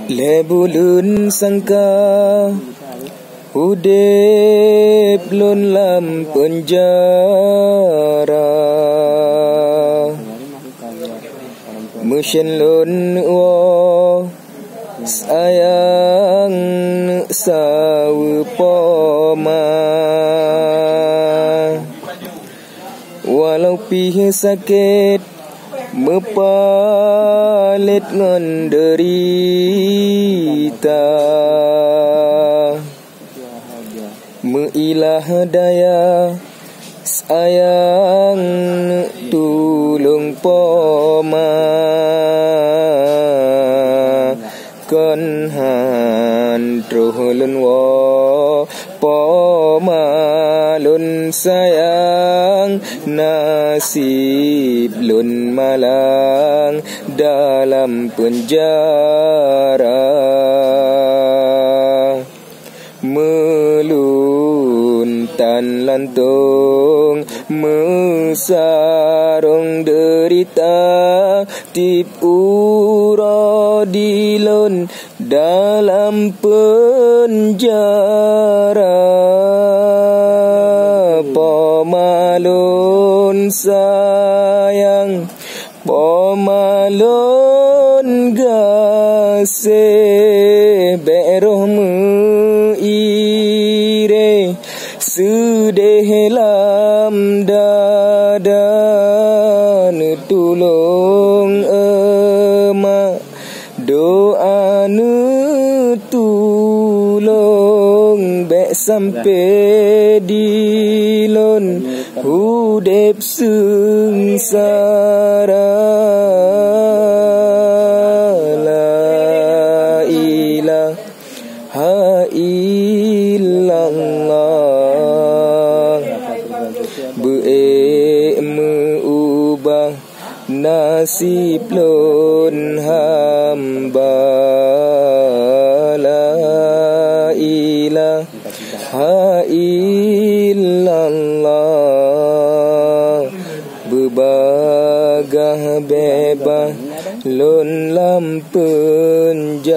Lebulun sangka udip lun lam penjara, Musyin lun wo sayang sawu poma, walau pih sakit mepalit ngan derita, meilah daya sayang tulung poma, kon han truh lun wo poma lun sayang, nasib lun malang dalam penjara, melun tan lantung mesarung derita, tip ura dilun dalam penjara, pomalun sayang pomalun gasih beroh meire sedih lam dada, tulung emak doa tulung bek sampai dilun hudep sengsara, la ilaha illallah, be'e meubah nasib lun hamba, la ilaha illallah, bebagah bebas lun lam penjara.